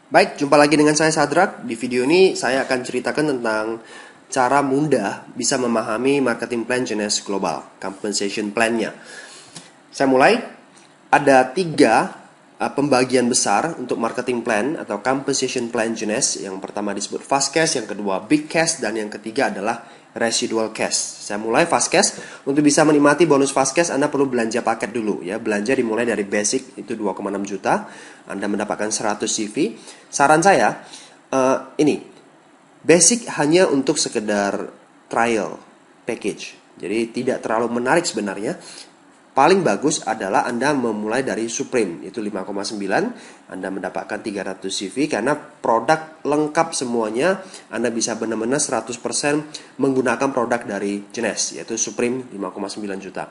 Baik, jumpa lagi dengan saya Sadrak. Di video ini saya akan ceritakan tentang cara mudah bisa memahami marketing plan Genes Global, compensation plan-nya. Saya mulai, ada tiga pembagian besar untuk marketing plan atau compensation plan Genes. Yang pertama disebut fast cash, yang kedua big cash, dan yang ketiga adalah residual cash. Saya mulai fast cash. Untuk bisa menikmati bonus fast cash, Anda perlu belanja paket dulu ya. Belanja dimulai dari basic itu 2,6 juta. Anda mendapatkan 100 CV. Saran saya ini basic hanya untuk sekedar trial package. Jadi tidak terlalu menarik sebenarnya. Paling bagus adalah Anda memulai dari Supreme, itu 5,9, Anda mendapatkan 300 CV karena produk lengkap semuanya. Anda bisa benar-benar 100% menggunakan produk dari Genes, yaitu Supreme 5,9 juta.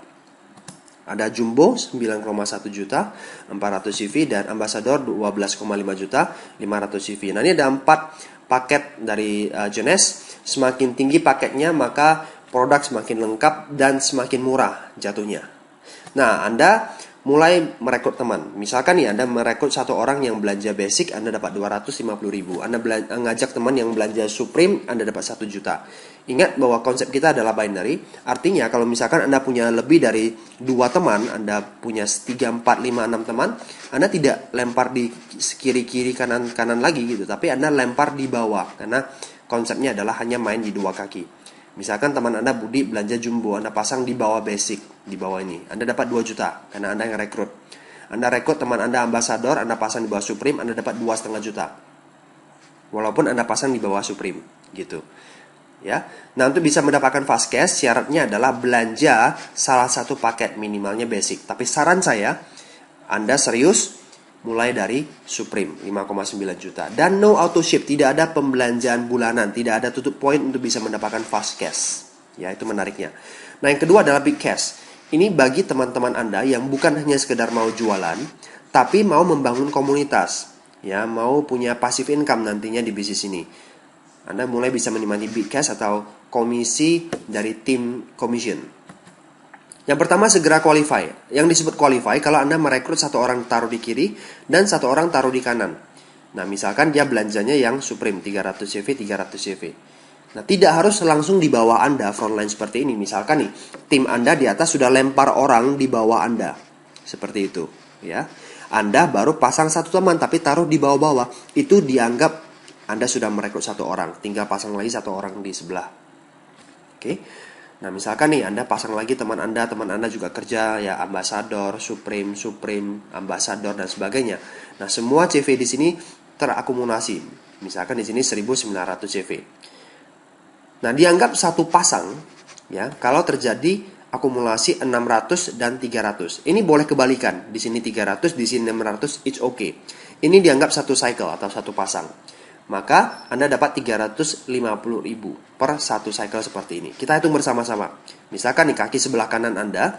Ada Jumbo 9,1 juta, 400 CV, dan Ambassador 12,5 juta, 500 CV. Nah, ini ada 4 paket dari Genes. Semakin tinggi paketnya, maka produk semakin lengkap dan semakin murah jatuhnya. Nah, Anda mulai merekrut teman. Misalkan nih, Anda merekrut satu orang yang belanja basic, Anda dapat 250.000. Anda ngajak teman yang belanja Supreme, Anda dapat 1 juta. Ingat bahwa konsep kita adalah binary. Artinya, kalau misalkan Anda punya lebih dari 2 teman, Anda punya 3, 4, 5, 6 teman, Anda tidak lempar di kiri-kiri, kanan-kanan lagi gitu. Tapi Anda lempar di bawah. Karena konsepnya adalah hanya main di 2 kaki. Misalkan teman Anda Budi belanja Jumbo, Anda pasang di bawah basic, di bawah ini. Anda dapat 2 juta, karena Anda yang rekrut. Anda rekrut teman Anda Ambassador, Anda pasang di bawah Supreme, Anda dapat 2,5 juta. Walaupun Anda pasang di bawah Supreme, gitu. Ya. Nah, untuk bisa mendapatkan fast cash, syaratnya adalah belanja salah satu paket, minimalnya basic. Tapi saran saya, Anda serius, mulai dari Supreme 5,9 juta. Dan no auto ship, tidak ada pembelanjaan bulanan, tidak ada tutup poin untuk bisa mendapatkan fast cash. Ya, itu menariknya. Nah, yang kedua adalah big cash. Ini bagi teman-teman Anda yang bukan hanya sekedar mau jualan, tapi mau membangun komunitas. Ya, mau punya passive income nantinya di bisnis ini. Anda mulai bisa menikmati big cash atau komisi dari tim commission. Yang pertama, segera qualify. Yang disebut qualify, kalau Anda merekrut satu orang taruh di kiri dan satu orang taruh di kanan. Nah, misalkan dia belanjanya yang Supreme, 300 CV, 300 CV. Nah, tidak harus langsung di bawah Anda frontline seperti ini. Misalkan nih, tim Anda di atas sudah lempar orang di bawah Anda. Seperti itu, ya. Anda baru pasang satu teman tapi taruh di bawah-bawah. Itu dianggap Anda sudah merekrut satu orang, tinggal pasang lagi satu orang di sebelah. Oke. Nah, misalkan nih Anda pasang lagi teman Anda juga kerja ya Ambassador, Supreme, Ambassador dan sebagainya. Nah, semua CV di sini terakumulasi. Misalkan di sini 1900 CV. Nah, dianggap satu pasang ya kalau terjadi akumulasi 600 dan 300. Ini boleh kebalikan. Di sini 300, di sini 600, it's okay. Ini dianggap satu cycle atau satu pasang. Maka Anda dapat 350.000 per satu cycle seperti ini. Kita hitung bersama-sama. Misalkan di kaki sebelah kanan Anda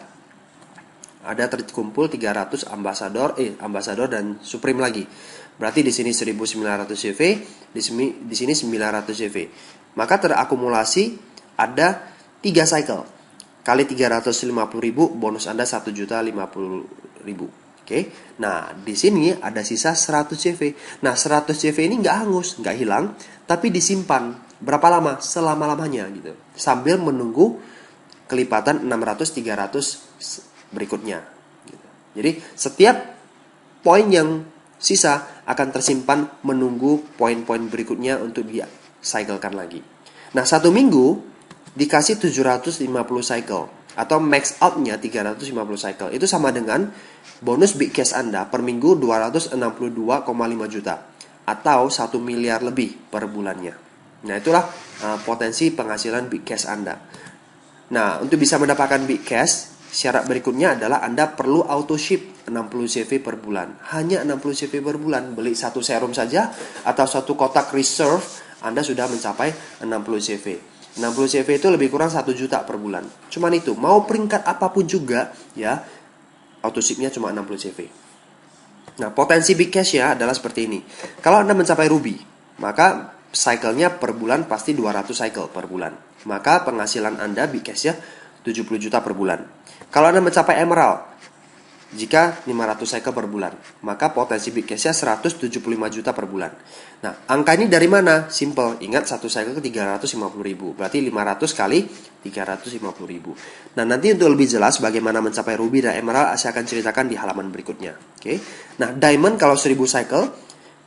ada terkumpul 300 Ambassador dan Supreme lagi. Berarti di sini 1900 CV, di sini 900 CV. Maka terakumulasi ada 3 cycle. Kali 350.000, bonus Anda 1.050.000. Oke, nah di sini ada sisa 100 CV. Nah, 100 CV ini nggak hangus, nggak hilang, tapi disimpan berapa lama? Selama-lamanya gitu. Sambil menunggu kelipatan 600, 300 berikutnya. Gitu. Jadi setiap poin yang sisa akan tersimpan menunggu poin-poin berikutnya untuk di-cyclekan lagi. Nah, 1 minggu dikasih 750 cycle atau max out-nya 350 cycle. Itu sama dengan bonus big cash Anda per minggu 262,5 juta atau 1 miliar lebih per bulannya. Nah, itulah potensi penghasilan big cash Anda. Nah, untuk bisa mendapatkan big cash, syarat berikutnya adalah Anda perlu auto ship 60 CV per bulan. Hanya 60 CV per bulan. Beli satu serum saja atau satu kotak reserve, Anda sudah mencapai 60 CV. 60 CV itu lebih kurang 1 juta per bulan. Cuman itu, mau peringkat apapun juga ya, auto shipnya cuma 60 CV. Nah, potensi big cash ya adalah seperti ini. Kalau Anda mencapai Ruby, maka cycle-nya per bulan pasti 200 cycle per bulan. Maka penghasilan Anda big cash ya 70 juta per bulan. Kalau Anda mencapai Emerald, Jika 500 cycle per bulan, maka potensi big cashnya 175 juta per bulan. Nah, angka ini dari mana? Simple, ingat satu cycle ke 350 ribu, berarti 500 kali 350 ribu. Nah, nanti untuk lebih jelas bagaimana mencapai ruby dan emerald, saya akan ceritakan di halaman berikutnya. Oke. Nah, diamond kalau 1000 cycle,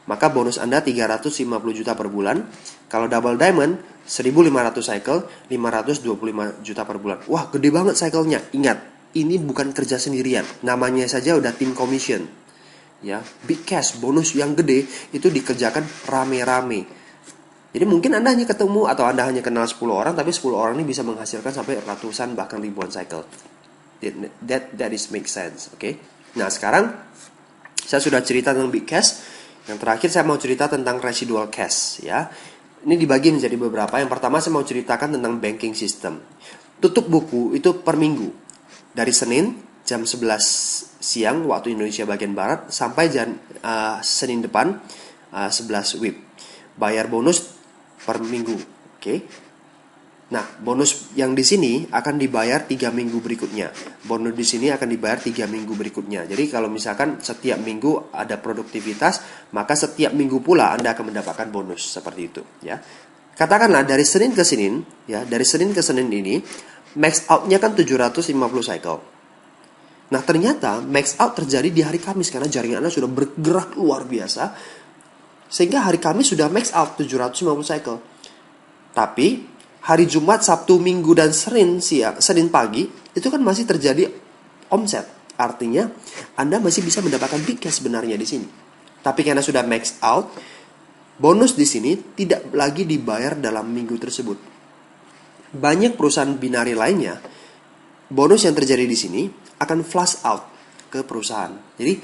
maka bonus Anda 350 juta per bulan. Kalau double diamond, 1500 cycle, 525 juta per bulan. Wah, gede banget cycle-nya. Ingat, ini bukan kerja sendirian, namanya saja udah tim commission, ya. Big cash, bonus yang gede itu dikerjakan rame-rame. Jadi mungkin Anda hanya ketemu atau Anda hanya kenal 10 orang, tapi 10 orang ini bisa menghasilkan sampai ratusan bahkan ribuan cycle. That is make sense, oke? Okay? Nah, sekarang saya sudah cerita tentang big cash. Yang terakhir saya mau cerita tentang residual cash, ya. Ini dibagi menjadi beberapa. Yang pertama saya mau ceritakan tentang banking system. Tutup buku itu per minggu. Dari Senin jam 11 siang waktu Indonesia bagian Barat sampai Senin depan 11 WIB. Bayar bonus per minggu, oke? Nah, bonus yang di sini akan dibayar 3 minggu berikutnya. Bonus di sini akan dibayar 3 minggu berikutnya. Jadi kalau misalkan setiap minggu ada produktivitas, maka setiap minggu pula Anda akan mendapatkan bonus seperti itu, ya. Katakanlah dari Senin ke Senin, ya, dari Senin ke Senin ini max out-nya kan 750 cycle. Nah, ternyata max out terjadi di hari Kamis karena jaringan Anda sudah bergerak luar biasa. Sehingga hari Kamis sudah max out 750 cycle. Tapi hari Jumat, Sabtu, Minggu dan Senin pagi itu kan masih terjadi omset. Artinya Anda masih bisa mendapatkan big cash sebenarnya di sini. Tapi karena sudah max out, bonus di sini tidak lagi dibayar dalam minggu tersebut. Banyak perusahaan binari lainnya, bonus yang terjadi di sini akan flush out ke perusahaan. Jadi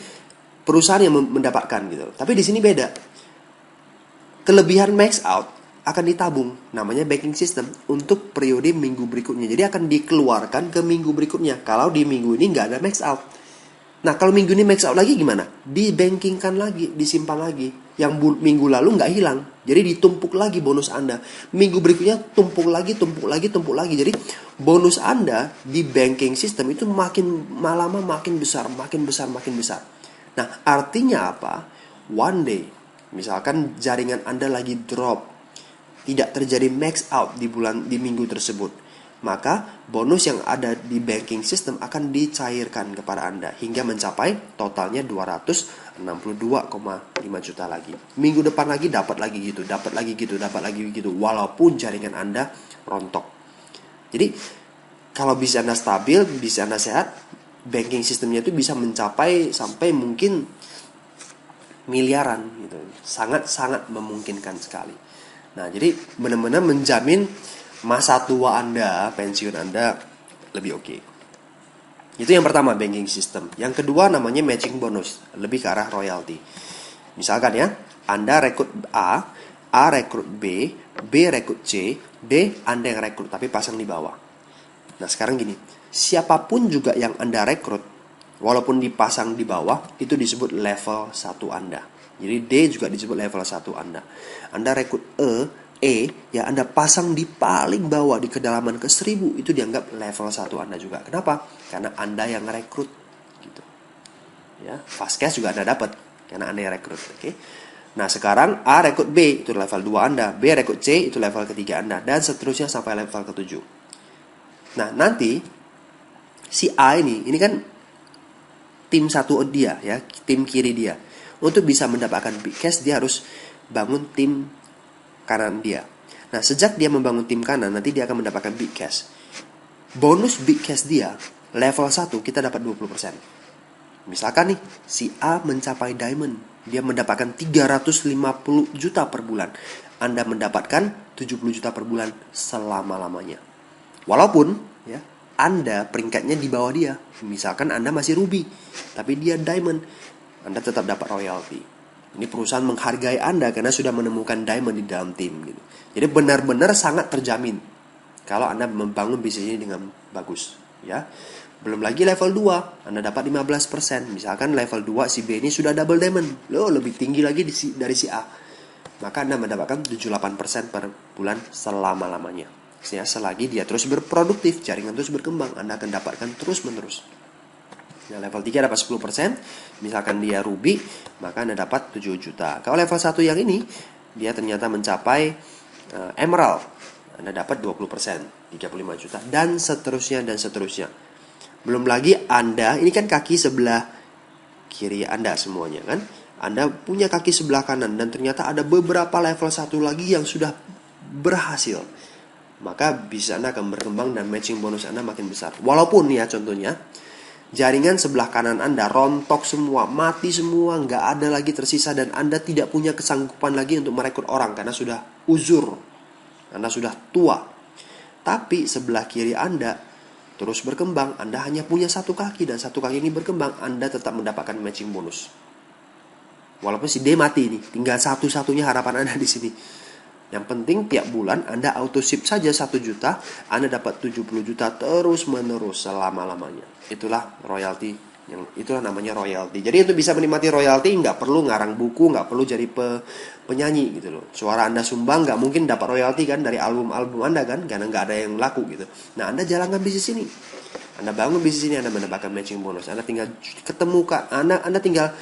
perusahaan yang mendapatkan gitu. Tapi di sini beda. Kelebihan max out akan ditabung, namanya banking system, untuk periode minggu berikutnya. Jadi akan dikeluarkan ke minggu berikutnya. Kalau di minggu ini nggak ada max out. Nah, kalau minggu ini max out lagi gimana? Dibankingkan lagi, disimpan lagi. Yang minggu lalu nggak hilang. Jadi ditumpuk lagi bonus Anda. Minggu berikutnya tumpuk lagi. Jadi bonus Anda di banking system itu makin lama makin besar. Nah, artinya apa? One day, misalkan jaringan Anda lagi drop, tidak terjadi max out di minggu tersebut, maka bonus yang ada di banking system akan dicairkan kepada Anda hingga mencapai totalnya 262,5 juta lagi. Minggu depan lagi dapat lagi gitu, walaupun jaringan Anda rontok. Jadi kalau bisa Anda stabil, bisa Anda sehat, banking systemnya itu bisa mencapai sampai mungkin miliaran gitu. Sangat memungkinkan sekali. Nah, jadi benar-benar menjamin masa tua Anda, pensiun Anda lebih oke. Itu yang pertama, banking system. Yang kedua namanya matching bonus, lebih ke arah royalty. Misalkan ya, Anda rekrut A rekrut B rekrut C, D Anda yang rekrut tapi pasang di bawah. Nah, sekarang gini, siapapun juga yang Anda rekrut, walaupun dipasang di bawah, itu disebut level 1 Anda. Jadi D juga disebut level 1 Anda. Anda rekrut E ya Anda pasang di paling bawah di kedalaman ke 1000, itu dianggap level 1 Anda juga. Kenapa? Karena Anda yang rekrut gitu. Ya, fast cash juga Anda dapat karena Anda yang rekrut, oke. Nah, sekarang A rekrut B itu level 2 Anda, B rekrut C itu level ketiga Anda, dan seterusnya sampai level ke-7. Nah, nanti si A ini kan tim 1 dia ya, tim kiri dia. Untuk bisa mendapatkan big cash dia harus bangun tim kanan dia. Nah, sejak dia membangun tim kanan, nanti dia akan mendapatkan big cash. Bonus big cash dia level 1 kita dapat 20%. Misalkan nih, si A mencapai diamond, dia mendapatkan 350 juta per bulan. Anda mendapatkan 70 juta per bulan selama-lamanya. Walaupun ya, Anda peringkatnya di bawah dia. Misalkan Anda masih ruby, tapi dia diamond, Anda tetap dapat royalty. Ini perusahaan menghargai Anda karena sudah menemukan diamond di dalam tim gitu. Jadi benar-benar sangat terjamin kalau Anda membangun bisnis ini dengan bagus, ya. Belum lagi level 2, Anda dapat 15%. Misalkan level 2 si B ini sudah double diamond, lebih tinggi lagi dari si A. Maka Anda mendapatkan 78% per bulan selama-lamanya. Selagi dia terus berproduktif, jaringan terus berkembang, Anda akan dapatkan terus-menerus. Nah, level 3 dapat 10%. Misalkan dia ruby, maka Anda dapat 7 juta. Kalau level 1 yang ini, dia ternyata mencapai emerald. Anda dapat 20%, 35 juta. Dan seterusnya, dan seterusnya. Belum lagi Anda, ini kan kaki sebelah kiri Anda semuanya kan. Anda punya kaki sebelah kanan, dan ternyata ada beberapa level 1 lagi yang sudah berhasil. Maka bisa Anda akan berkembang dan matching bonus Anda makin besar. Walaupun ya contohnya, jaringan sebelah kanan Anda rontok semua, mati semua, nggak ada lagi tersisa, dan Anda tidak punya kesanggupan lagi untuk merekrut orang karena sudah uzur, Anda sudah tua. Tapi sebelah kiri Anda terus berkembang, Anda hanya punya satu kaki, dan satu kaki ini berkembang, Anda tetap mendapatkan matching bonus. Walaupun si D mati nih, tinggal satu-satunya harapan Anda di sini. Yang penting tiap bulan Anda auto ship saja 1 juta, Anda dapat 70 juta terus menerus selama-lamanya. Itulah royalty, itulah namanya royalty. Jadi untuk bisa menikmati royalty nggak perlu ngarang buku, nggak perlu jadi penyanyi gitu loh. Suara Anda sumbang nggak mungkin dapat royalty kan dari album-album Anda kan, karena nggak ada yang laku gitu. Nah, Anda jalankan bisnis ini. Anda bangun bisnis ini, Anda mendapatkan matching bonus. Anda tinggal ketemu Anda tinggal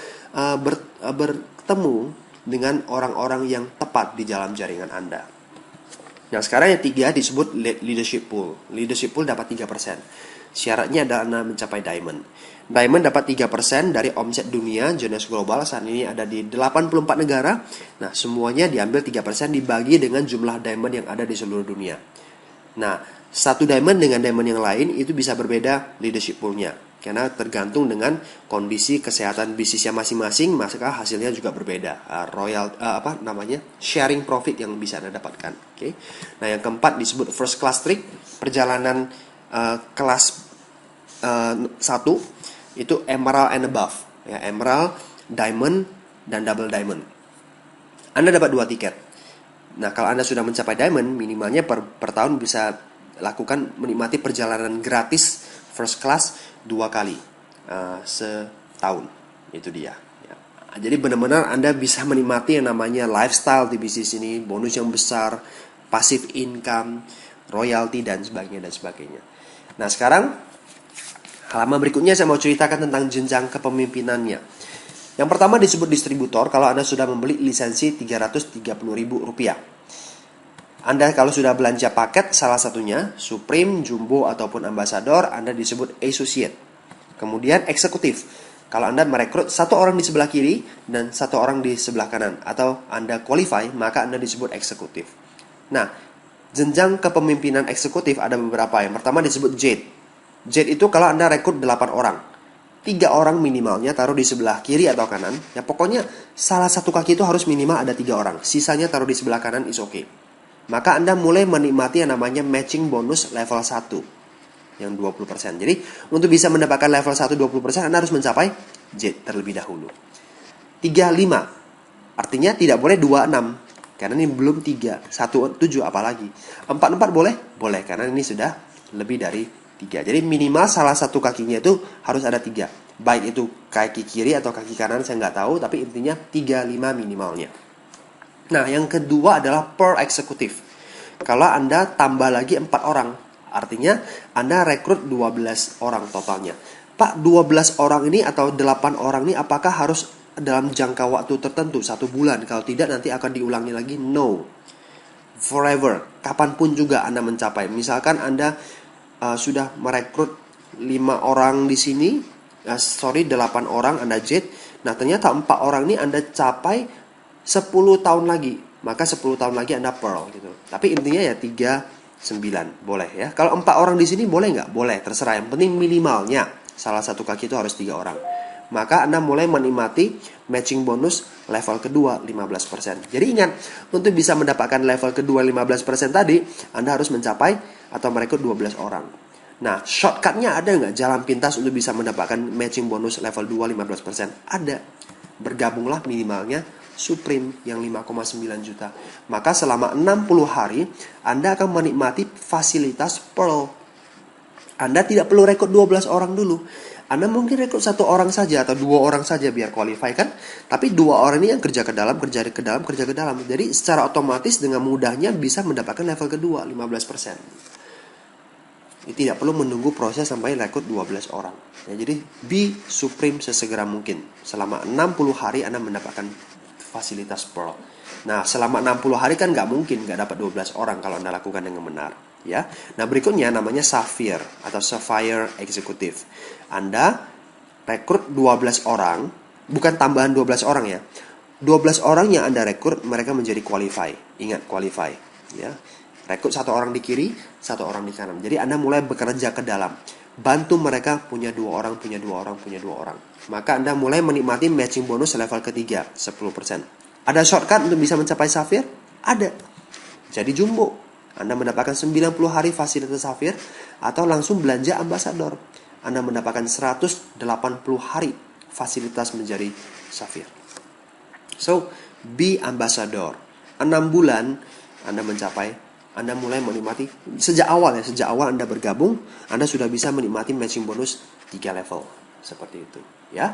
bertemu dengan orang-orang yang tepat di dalam jaringan Anda. Nah, sekarang yang 3 disebut leadership pool. Leadership pool dapat 3%. Syaratnya adalah Anda mencapai diamond. Diamond dapat 3% dari omset dunia Genius Global. Saat ini ada di 84 negara. Nah, semuanya diambil 3% dibagi dengan jumlah diamond yang ada di seluruh dunia. Nah, satu diamond dengan diamond yang lain itu bisa berbeda leadership pool-nya. Karena tergantung dengan kondisi kesehatan bisnisnya masing-masing, maka hasilnya juga berbeda. Sharing profit yang bisa Anda dapatkan. Oke. Nah, yang keempat disebut first class trick, perjalanan kelas 1 itu emerald and above. Ya, emerald, diamond, dan double diamond. Anda dapat 2 tiket. Nah, kalau Anda sudah mencapai diamond, minimalnya per tahun bisa lakukan menikmati perjalanan gratis first class 2 kali setahun. Itu dia ya. Jadi benar-benar Anda bisa menikmati yang namanya lifestyle di bisnis ini, bonus yang besar, passive income, royalty, dan sebagainya. Nah, sekarang halaman berikutnya saya mau ceritakan tentang jenjang kepemimpinannya. Yang pertama disebut distributor. Kalau Anda sudah membeli lisensi Rp330.000. Anda kalau sudah belanja paket, salah satunya Supreme, Jumbo, ataupun Ambassador, Anda disebut associate. Kemudian eksekutif. Kalau Anda merekrut 1 orang di sebelah kiri dan 1 orang di sebelah kanan, atau Anda qualify, maka Anda disebut eksekutif. Nah, jenjang kepemimpinan eksekutif ada beberapa. Yang pertama disebut Jade. Jade itu kalau Anda rekrut 8 orang. 3 orang minimalnya taruh di sebelah kiri atau kanan. Ya pokoknya salah satu kaki itu harus minimal ada 3 orang. Sisanya taruh di sebelah kanan is okay. Maka Anda mulai menikmati yang namanya matching bonus level 1 yang 20%. Jadi untuk bisa mendapatkan level 1 20%, Anda harus mencapai Jade terlebih dahulu. 35 artinya tidak boleh 26, karena ini belum 3, 1 7 apalagi. 4 boleh? Boleh, karena ini sudah lebih dari 3. Jadi minimal salah satu kakinya itu harus ada 3. Baik itu kaki kiri atau kaki kanan saya nggak tahu, tapi intinya 35 minimalnya. Nah, yang kedua adalah per eksekutif. Kalau Anda tambah lagi 4 orang, artinya Anda rekrut 12 orang totalnya. Pak, 12 orang ini atau 8 orang ini apakah harus dalam jangka waktu tertentu 1 bulan? Kalau tidak nanti akan diulangi lagi? No. Forever. Kapanpun juga Anda mencapai. Misalkan Anda sudah merekrut 5 orang di sini, 8 orang Anda Jade. Nah, ternyata 4 orang ini Anda capai 10 tahun lagi, maka 10 tahun lagi Anda Pearl gitu. Tapi intinya ya 39 boleh ya. Kalau 4 orang di sini boleh nggak? Boleh, terserah. Yang penting minimalnya salah satu kaki itu harus 3 orang. Maka Anda mulai menikmati matching bonus level kedua 15%. Jadi ingat, untuk bisa mendapatkan level kedua 15% tadi, Anda harus mencapai atau merekrut 12 orang. Nah, shortcutnya ada nggak? Jalan pintas untuk bisa mendapatkan matching bonus level 2 15%? Ada. Bergabunglah minimalnya Supreme yang 5,9 juta. Maka selama 60 hari Anda akan menikmati fasilitas Pearl. Anda tidak perlu rekrut 12 orang dulu. Anda mungkin rekrut 1 orang saja atau 2 orang saja biar qualify kan. Tapi 2 orang ini yang kerja ke dalam. Jadi secara otomatis dengan mudahnya bisa mendapatkan level kedua 15%. Tidak perlu menunggu proses sampai rekrut 12 orang. Ya, jadi be supreme sesegera mungkin. Selama 60 hari Anda mendapatkan fasilitas Pearl. Nah, selama 60 hari kan nggak mungkin nggak dapat 12 orang kalau Anda lakukan dengan benar. Ya. Nah, berikutnya namanya Sapphire atau Sapphire Executive. Anda rekrut 12 orang, bukan tambahan 12 orang ya. 12 orang yang Anda rekrut, mereka menjadi qualify. Ingat, qualify. Ya. Rekrut satu orang di kiri, satu orang di kanan. Jadi Anda mulai bekerja ke dalam. Bantu mereka punya 2 orang, punya 2 orang, punya 2 orang. Maka Anda mulai menikmati matching bonus level ketiga, 10%. Ada shortcut untuk bisa mencapai Sapphire? Ada. Jadi jumbo. Anda mendapatkan 90 hari fasilitas Sapphire atau langsung belanja ambassador. Anda mendapatkan 180 hari fasilitas menjadi Sapphire. So, be ambassador. 6 bulan Anda mulai menikmati sejak awal Anda bergabung, Anda sudah bisa menikmati matching bonus 3 level seperti itu, ya.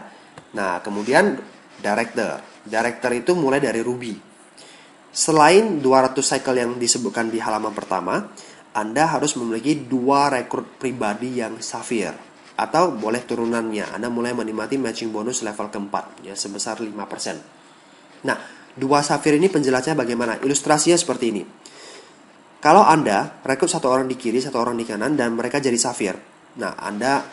Nah, kemudian director itu mulai dari Ruby. Selain 200 cycle yang disebutkan di halaman pertama, Anda harus memiliki 2 rekrut pribadi yang Sapphire atau boleh turunannya. Anda mulai menikmati matching bonus level keempat ya sebesar 5%. Nah, 2 Sapphire ini penjelasannya bagaimana? Ilustrasinya seperti ini. Kalau Anda rekrut 1 orang di kiri, 1 orang di kanan, dan mereka jadi Sapphire. Nah, Anda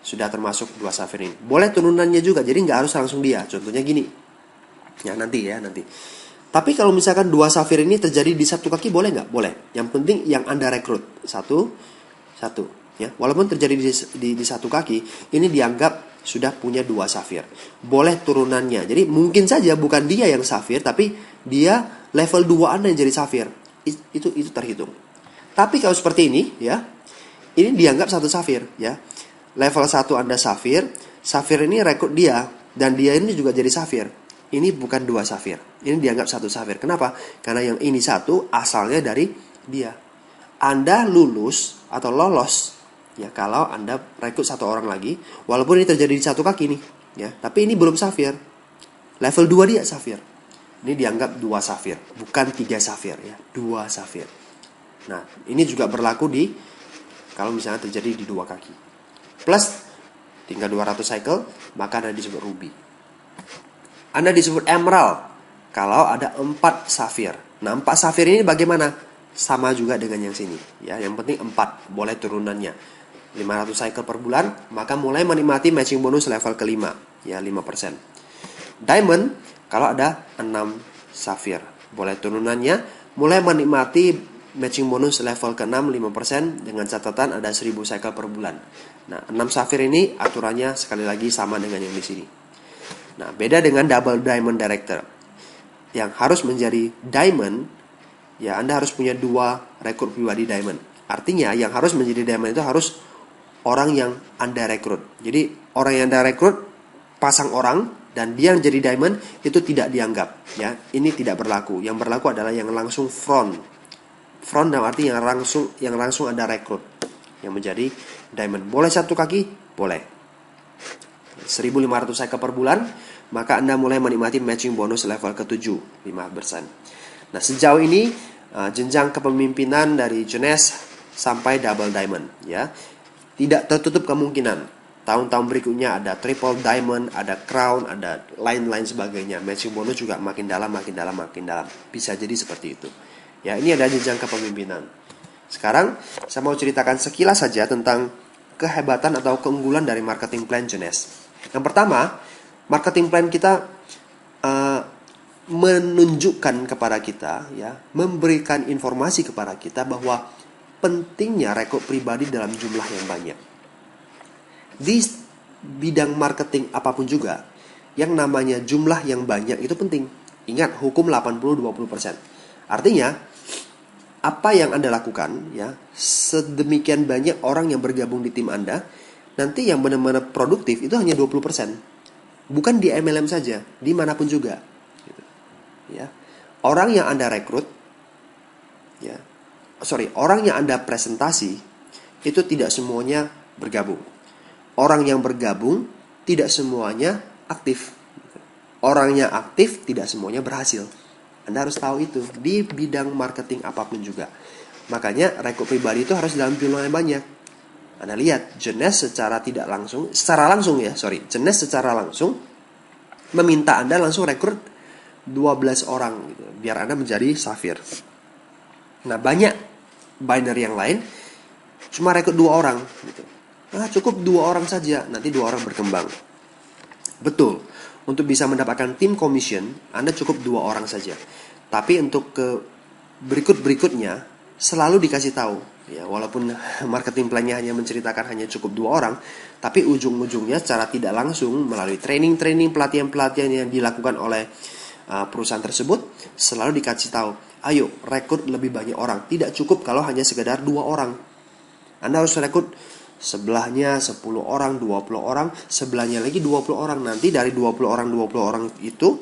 sudah termasuk 2 Sapphire ini. Boleh turunannya juga, jadi nggak harus langsung dia. Contohnya gini. Nanti. Tapi kalau misalkan 2 Sapphire ini terjadi di satu kaki, boleh nggak? Boleh. Yang penting yang Anda rekrut. Satu. Ya. Walaupun terjadi di satu kaki, ini dianggap sudah punya 2 Sapphire. Boleh turunannya. Jadi mungkin saja bukan dia yang Sapphire, tapi dia level 2 Anda yang jadi Sapphire. Itu terhitung. Tapi kalau seperti ini ya, ini dianggap 1 Sapphire ya. Level 1 Anda Sapphire ini rekrut dia dan dia ini juga jadi Sapphire. Ini bukan 2 Sapphire. Ini dianggap 1 Sapphire. Kenapa? Karena yang ini 1 asalnya dari dia. Anda lulus atau lolos ya kalau Anda rekrut 1 orang lagi, walaupun ini terjadi di satu kaki nih ya, tapi ini belum Sapphire. Level 2 dia Sapphire. Ini dianggap 2 Sapphire, bukan 3 Sapphire ya, 2 Sapphire. Nah, ini juga berlaku kalau misalnya terjadi di 2 kaki. Plus tinggal 200 cycle, maka Anda disebut Ruby. Anda disebut Emerald kalau ada 4 Sapphire. Nah, 4 Sapphire ini bagaimana? Sama juga dengan yang sini ya, yang penting 4, boleh turunannya. 500 cycle per bulan, maka mulai menikmati matching bonus level kelima ya, 5%. Diamond kalau ada 6 Sapphire, boleh turunannya, mulai menikmati matching bonus level ke-6 5% dengan catatan ada 1000 cycle per bulan. Nah, 6 Sapphire ini aturannya sekali lagi sama dengan yang di sini. Nah, beda dengan double diamond director. Yang harus menjadi diamond ya, Anda harus punya 2 rekrut pribadi diamond. Artinya yang harus menjadi diamond itu harus orang yang Anda rekrut. Jadi orang yang Anda rekrut pasang orang dan dia yang jadi diamond itu tidak dianggap ya, ini tidak berlaku. Yang berlaku adalah yang langsung front dalam arti yang langsung Anda rekrut yang menjadi diamond. Boleh 1 kaki? Boleh. 1.500 cycle per bulan, maka Anda mulai menikmati matching bonus level ke-7 5%. Nah, sejauh ini jenjang kepemimpinan dari Jones sampai double diamond ya. Tidak tertutup kemungkinan tahun-tahun berikutnya ada triple diamond, ada crown, ada lain-lain sebagainya. Matching bonus juga makin dalam. Bisa jadi seperti itu. Ya, ini ada jenjang kepemimpinan. Sekarang saya mau ceritakan sekilas saja tentang kehebatan atau keunggulan dari marketing plan Jones. Yang pertama, marketing plan kita menunjukkan kepada kita ya, memberikan informasi kepada kita bahwa pentingnya rekrut pribadi dalam jumlah yang banyak. Di bidang marketing apapun juga, yang namanya jumlah yang banyak itu penting. Ingat, hukum 80-20%. Artinya, apa yang Anda lakukan, ya, sedemikian banyak orang yang bergabung di tim Anda, nanti yang benar-benar produktif itu hanya 20%. Bukan di MLM saja, dimanapun juga. Gitu. Ya. Orang yang Anda rekrut, orang yang Anda presentasi, itu tidak semuanya bergabung. Orang yang bergabung tidak semuanya aktif. Orang yang aktif tidak semuanya berhasil. Anda harus tahu itu di bidang marketing apapun juga. Makanya rekrut pribadi itu harus dalam jumlah yang banyak. Anda lihat, Jeunesse secara langsung secara langsung meminta Anda langsung rekrut 12 orang gitu, biar Anda menjadi Safir. Nah, banyak binary yang lain cuma rekrut 2 orang gitu. Nah, cukup 2 orang saja, nanti 2 orang berkembang. Betul, untuk bisa mendapatkan tim commission, Anda cukup 2 orang saja. Tapi untuk ke berikutnya selalu dikasih tahu. Ya, walaupun marketing plan-nya hanya menceritakan hanya cukup 2 orang, tapi ujung-ujungnya secara tidak langsung melalui training-training, pelatihan-pelatihan yang dilakukan oleh perusahaan tersebut, selalu dikasih tahu, ayo rekrut lebih banyak orang. Tidak cukup kalau hanya sekedar 2 orang. Anda harus rekrut sebelahnya 10 orang, 20 orang, sebelahnya lagi 20 orang. Nanti dari 20 orang itu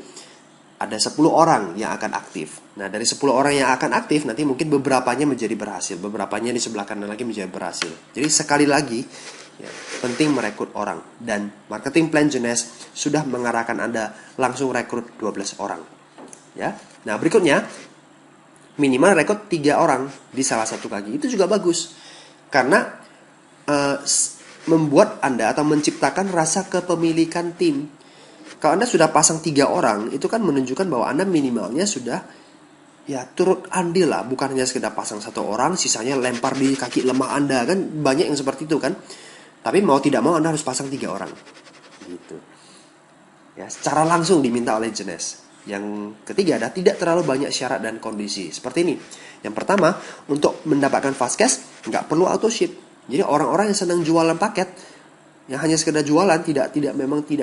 ada 10 orang yang akan aktif. Nah, dari 10 orang yang akan aktif, nanti mungkin beberapanya menjadi berhasil, beberapanya di sebelah kanan lagi menjadi berhasil. Jadi sekali lagi, ya, penting merekrut orang. Dan marketing plan Jeunesse sudah mengarahkan Anda langsung rekrut 12 orang. Ya. Nah, berikutnya, minimal rekrut 3 orang di salah satu kaki. Itu juga bagus. Karena membuat Anda atau menciptakan rasa kepemilikan tim. Kalau Anda sudah pasang 3 orang, itu kan menunjukkan bahwa Anda minimalnya sudah ya turut andil lah, bukan hanya sekedar pasang 1 orang, sisanya lempar di kaki lemah Anda, kan banyak yang seperti itu kan. Tapi mau tidak mau Anda harus pasang 3 orang. Gitu. Ya, secara langsung diminta oleh Jeunesse. Yang ketiga adalah tidak terlalu banyak syarat dan kondisi. Seperti ini. Yang pertama, untuk mendapatkan fast cash nggak perlu auto ship. Jadi orang-orang yang senang jualan paket, yang hanya sekedar jualan, tidak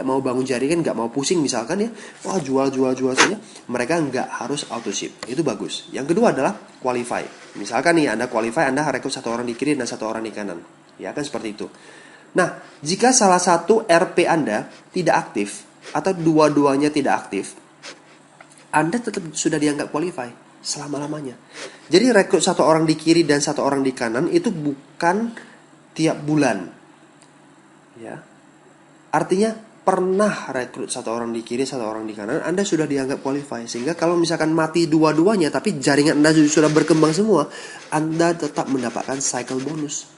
mau bangun jaringan, nggak mau pusing misalkan ya, wah jual saja, mereka nggak harus auto ship. Itu bagus. Yang kedua adalah qualify. Misalkan nih Anda qualify, Anda rekrut 1 orang di kiri dan 1 orang di kanan, ya kan seperti itu. Nah, jika salah satu RP Anda tidak aktif atau dua-duanya tidak aktif, Anda tetap sudah dianggap qualify selama-lamanya. Jadi rekrut 1 orang di kiri dan 1 orang di kanan itu bukan tiap bulan. Ya. Artinya pernah rekrut 1 orang di kiri, 1 orang di kanan, Anda sudah dianggap qualify. Sehingga kalau misalkan mati dua-duanya, tapi jaringan Anda sudah berkembang semua, Anda tetap mendapatkan cycle bonus.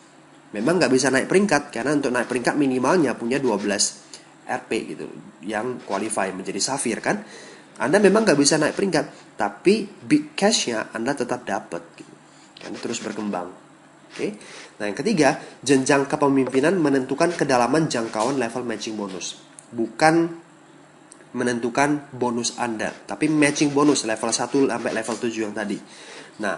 Memang nggak bisa naik peringkat, karena untuk naik peringkat minimalnya punya 12 RP gitu, yang qualify menjadi Safir kan. Anda memang nggak bisa naik peringkat, tapi big cash-nya Anda tetap dapat gitu. Anda terus berkembang. Oke. Nah, yang ketiga, jenjang kepemimpinan menentukan kedalaman jangkauan level matching bonus. Bukan menentukan bonus Anda, tapi matching bonus level 1 sampai level 7 yang tadi. Nah,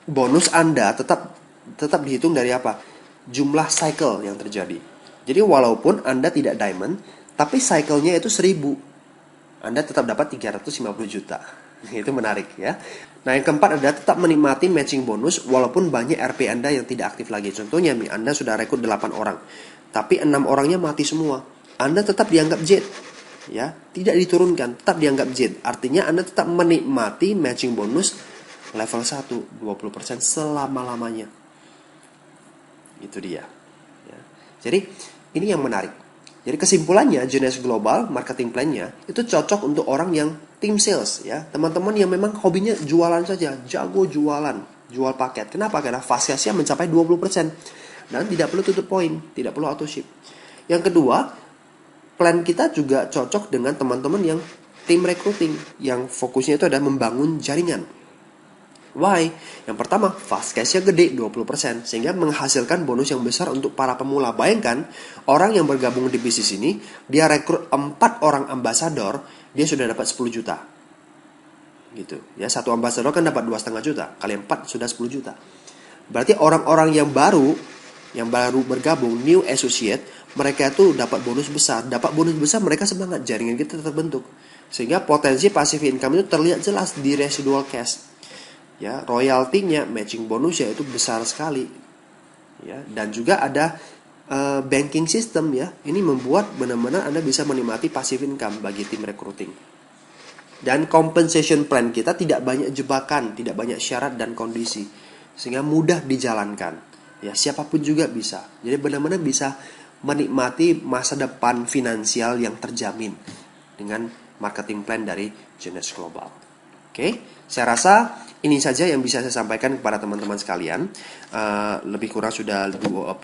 bonus Anda tetap dihitung dari apa? Jumlah cycle yang terjadi. Jadi walaupun Anda tidak diamond, tapi cycle-nya itu 1000, Anda tetap dapat 350 juta. Itu menarik ya. Nah, yang keempat adalah tetap menikmati matching bonus walaupun banyak RP Anda yang tidak aktif lagi. Contohnya nih, Anda sudah rekrut 8 orang, tapi 6 orangnya mati semua. Anda tetap dianggap jet. Ya, tidak diturunkan, tetap dianggap jet. Artinya Anda tetap menikmati matching bonus level 1 20% selama-lamanya. Itu dia. Ya. Jadi, ini yang menarik. Jadi kesimpulannya, Jeunesse Global marketing plan-nya itu cocok untuk orang yang tim sales ya. Teman-teman yang memang hobinya jualan saja, jago jualan, jual paket. Kenapa? Karena fast cash-nya mencapai 20% dan tidak perlu tutup poin, tidak perlu auto ship. Yang kedua, plan kita juga cocok dengan teman-teman yang tim recruiting yang fokusnya itu adalah membangun jaringan. Why? Yang pertama, fast cash-nya gede 20%, sehingga menghasilkan bonus yang besar untuk para pemula. Bayangkan, orang yang bergabung di bisnis ini, dia rekrut 4 orang ambasador, dia sudah dapat 10 juta. Gitu. Ya, satu ambasador kan dapat 2,5 juta, kali 4 sudah 10 juta. Berarti orang-orang yang baru bergabung, new associate, mereka tuh dapat bonus besar. Dapat bonus besar, mereka semangat, jaringan kita terbentuk. Sehingga potensi passive income itu terlihat jelas di residual cash. Ya, royaltinya, matching bonusnya itu besar sekali. Ya, dan juga ada banking system ya. Ini membuat benar-benar Anda bisa menikmati passive income bagi tim recruiting. Dan compensation plan kita tidak banyak jebakan, tidak banyak syarat dan kondisi, sehingga mudah dijalankan. Ya, siapapun juga bisa. Jadi benar-benar bisa menikmati masa depan finansial yang terjamin dengan marketing plan dari Jeunesse Global. Oke, saya rasa Ini saja yang bisa saya sampaikan kepada teman-teman sekalian. Lebih kurang sudah 25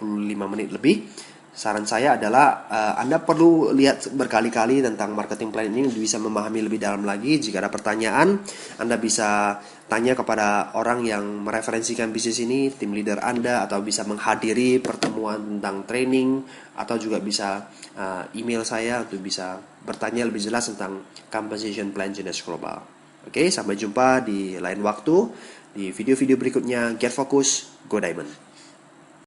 menit lebih. Saran saya adalah Anda perlu lihat berkali-kali tentang marketing plan ini, bisa memahami lebih dalam lagi. Jika ada pertanyaan, Anda bisa tanya kepada orang yang mereferensikan bisnis ini, tim leader Anda, atau bisa menghadiri pertemuan tentang training, atau juga bisa email saya untuk bisa bertanya lebih jelas tentang compensation plan Genius Global. Oke, sampai jumpa di lain waktu di video-video berikutnya. Get Focus, Go Diamond.